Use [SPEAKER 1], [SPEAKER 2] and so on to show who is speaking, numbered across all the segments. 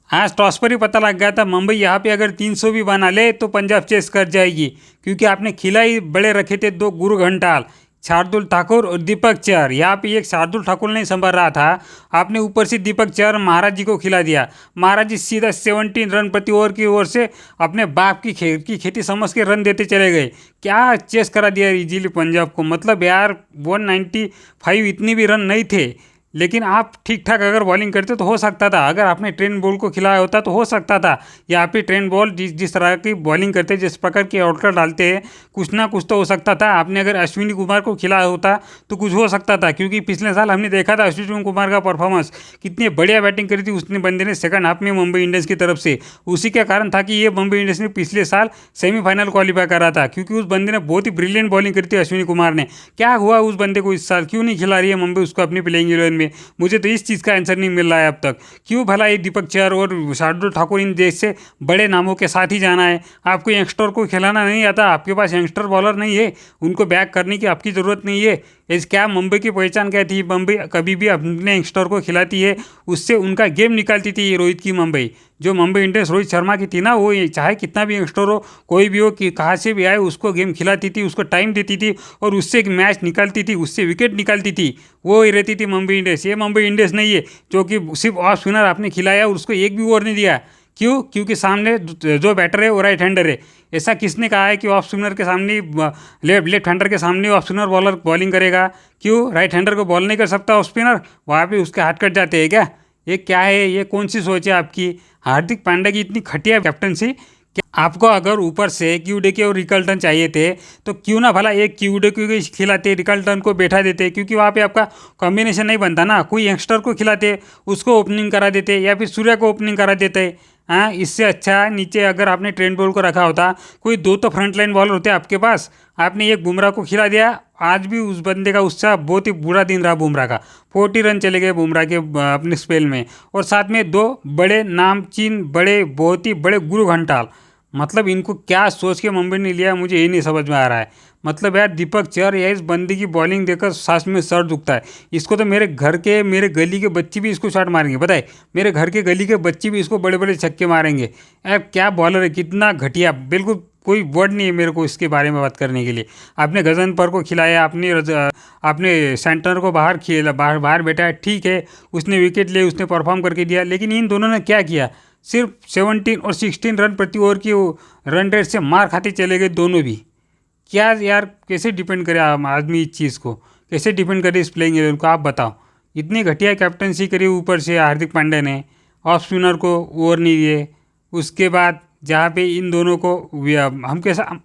[SPEAKER 1] आज टॉस पर ही पता लग गया था मुंबई यहाँ पे अगर 300 भी बना ले तो पंजाब चेस कर जाएगी, क्योंकि आपने खिलाड़ी बड़े रखे थे दो, गुरु घंटाल, शार्दुल ठाकुर और दीपक चहर। यहाँ पे एक शार्दुल ठाकुर नहीं संभल रहा था, आपने ऊपर से दीपक चहर महाराज जी को खिला दिया। महाराज जी सीधा 17 रन प्रति ओवर की ओर से अपने बाप की खेती समझ के रन देते चले गए। क्या चेस करा दिया इजीली पंजाब को। मतलब यार 195 इतनी भी रन नहीं थे, लेकिन आप ठीक ठाक अगर बॉलिंग करते तो हो सकता था। अगर आपने ट्रेंट बॉल को खिलाया होता तो हो सकता था। यहाँ पे ट्रेंट बॉल जिस तरह की बॉलिंग करते, जिस प्रकार की आउटकट डालते हैं, कुछ ना कुछ तो हो सकता था। आपने अगर अश्विनी कुमार को खिलाया होता तो कुछ हो सकता था, क्योंकि पिछले साल हमने देखा था अश्विनी कुमार का परफॉर्मेंस, कितनी बढ़िया बैटिंग करी थी उसने बंदे ने सेकंड हाफ में मुंबई इंडियंस की तरफ से। उसी का कारण था कि ये मुंबई इंडियंस ने पिछले साल सेमीफाइनल क्वालिफाई करा था, क्योंकि उस बंदे ने बहुत ही ब्रिलियंट बॉलिंग करी थी अश्विनी कुमार ने। क्या हुआ उस बंदे को इस साल, क्यों नहीं खिला रही है मुंबई उसको अपनी प्लेइंग 11 में? मुझे तो इस चीज़ का आंसर नहीं मिल रहा है अब तक। क्यों भला ये दीपक चहर और शार्दुल ठाकुर इन जैसे बड़े नामों के साथ ही जाना है? आपको यंगस्टर को खिलाना नहीं आता, आपके पास यंगस्टर बॉलर नहीं है, उनको बैक करने की आपकी ज़रूरत नहीं है। इस क्या मुंबई की पहचान क्या थी? मुंबई कभी भी अपने यंगस्टर को खिलाती है, उससे उनका गेम निकालती थी। ये रोहित की मुंबई, जो मुंबई इंडियंस रोहित शर्मा की थी ना, वो चाहे कितना भी यंगस्टर हो, कोई भी हो, कि कहाँ से भी आए, उसको गेम खिलाती थी, उसको टाइम देती थी और उससे एक मैच निकालती थी, उससे विकेट निकालती थी। वो ही रहती थी मुंबई इंडियंस। ये मुंबई इंडियंस नहीं है जो कि सिर्फ ऑफ स्पिनर आपने खिलाया और उसको एक भी ओवर नहीं दिया। क्यों? क्योंकि सामने जो बैटर है वो राइट हैंडर है। ऐसा किसने कहा है कि ऑफ स्पिनर के सामने, लेफ्ट हैंडर के सामने ऑफ स्पिनर बॉलर बॉलिंग करेगा? क्यों? राइट हैंडर को बॉल नहीं कर सकता ऑफ स्पिनर? वहाँ पे उसके हाथ कट जाते हैं क्या? ये क्या है? ये कौन सी सोच है आपकी? हार्दिक पांड्या की इतनी घटिया कैप्टनसी कि आपको अगर ऊपर से क्यूडेके और रिकल्टन चाहिए थे तो क्यों ना भला एक क्यूडेके को खिलाते, रिकल्टन को बैठा देते, क्योंकि वहाँ पे आपका कॉम्बिनेशन नहीं बनता ना। कोई यंगस्टर को खिलाते, उसको ओपनिंग करा देते, या फिर सूर्या को ओपनिंग करा देते। हाँ, इससे अच्छा नीचे अगर आपने ट्रेंट बॉल को रखा होता, कोई दो तो फ्रंट लाइन बॉलर होते आपके पास। आपने एक बुमराह को खिला दिया। आज भी उस बंदे का उत्साह, बहुत ही बुरा दिन रहा बुमराह का। 40 रन चले गए बुमराह के अपने स्पेल में, और साथ में दो बड़े नामचीन, बड़े बहुत ही बड़े गुरु घंटाल। मतलब इनको क्या सोच के मुंबई ने लिया, मुझे ये नहीं समझ में आ रहा है। मतलब यार दीपक चहर या इस बंदे की बॉलिंग देखकर सांस में सर दुखता है। इसको तो मेरे घर के, मेरे गली के बच्चे भी इसको शॉट मारेंगे, पता है? मेरे घर के गली के बच्चे भी इसको बड़े बड़े छक्के मारेंगे। यार क्या बॉलर है, कितना घटिया, बिल्कुल कोई वर्ड नहीं है मेरे को इसके बारे में बात करने के लिए। आपने गजनपर को खिलाया, आपने सेंटर को बाहर खेला, बाहर बाहर बैठाया, ठीक है, उसने विकेट लिए, उसने परफॉर्म करके दिया, लेकिन इन दोनों ने क्या किया? सिर्फ 17 और 16 रन प्रति ओवर की रन रेट से मार खाते चले गए दोनों भी। क्या यार, कैसे डिपेंड करे आदमी इस चीज़ को, कैसे डिपेंड करे इस प्लेइंग 11 को? आप बताओ। इतनी घटिया कैप्टनसी करी ऊपर से हार्दिक पांड्या ने, ऑफ स्पिनर को ओवर नहीं दिए। उसके बाद जहाँ पे इन दोनों को हम कैसा,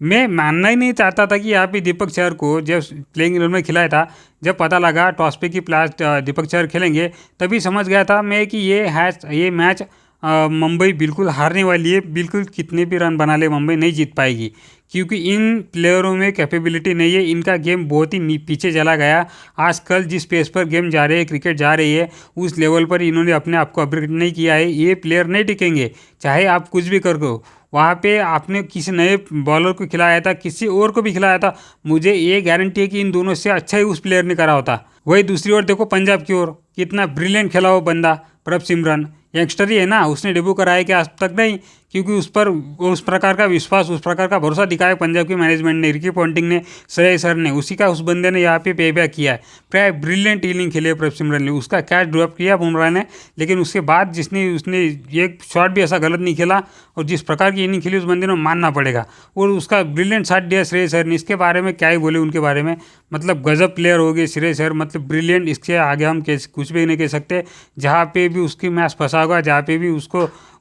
[SPEAKER 1] मैं मानना ही नहीं चाहता था कि यहाँ पे दीपक चहर को जब प्लेइंग 11 में खिलाया था, जब पता लगा टॉस पे की दीपक चहर खेलेंगे, तभी समझ गया था मैं कि ये मैच मुंबई बिल्कुल हारने वाली है। बिल्कुल कितने भी रन बना ले मुंबई नहीं जीत पाएगी, क्योंकि इन प्लेयरों में कैपेबिलिटी नहीं है। इनका गेम बहुत ही पीछे चला गया। आजकल जिस पेस पर गेम जा रहे हैं, क्रिकेट जा रही है, उस लेवल पर इन्होंने अपने आप को अपग्रेड नहीं किया है। ये प्लेयर नहीं टिकेंगे, चाहे आप कुछ भी कर दो। वहाँ पे आपने किसी नए बॉलर को खिलाया था, किसी और को भी खिलाया था, मुझे ये गारंटी है कि इन दोनों से अच्छा ही उस प्लेयर ने करा होता। वही दूसरी ओर देखो पंजाब की ओर, कितना ब्रिलियंट खेला वो बंदा प्रभ सिमरन, यंगस्टर ही है ना, उसने डेब्यू कराया कि आज तक नहीं, क्योंकि उस पर उस प्रकार का विश्वास, उस प्रकार का भरोसा दिखाया पंजाब की मैनेजमेंट ने, रिकी पॉन्टिंग ने, श्रेयस सर ने। उसी का उस बंदे ने यहाँ पे पे बैक किया है। प्राय ब्रिलियंट इनिंग खेले प्रभ सिमरन ने, उसका कैच ड्रॉप किया बुमराह ने, लेकिन उसके बाद उसने एक शॉट भी ऐसा गलत नहीं खेला, और जिस प्रकार की इनिंग खेली उस बंदे ने मानना पड़ेगा। और उसका ब्रिलियंट शॉट दिया श्रेयस सर ने। इसके बारे में क्या ही बोले उनके बारे में, मतलब गजब प्लेयर हो गए श्रेयस सर, मतलब ब्रिलियंट। इसके आगे हम कुछ भी नहीं कह सकते। जहाँ पे भी उसकी मैच फंसा होगा, जहाँ पे भी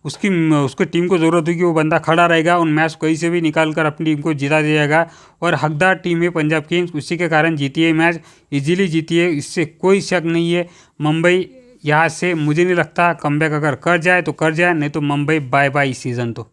[SPEAKER 1] उसकी टीम को ज़रूरत होगी, वो बंदा खड़ा रहेगा, उन मैच कहीं से भी निकाल कर अपनी टीम को जिता देगा। और हकदार टीम है पंजाब किंग्स, उसी के कारण जीती है मैच, इजीली जीती है, इससे कोई शक नहीं है। मुंबई यहाँ से मुझे नहीं लगता कमबैक अगर कर जाए तो कर जाए, नहीं तो मुंबई बाय बाय इस सीज़न तो।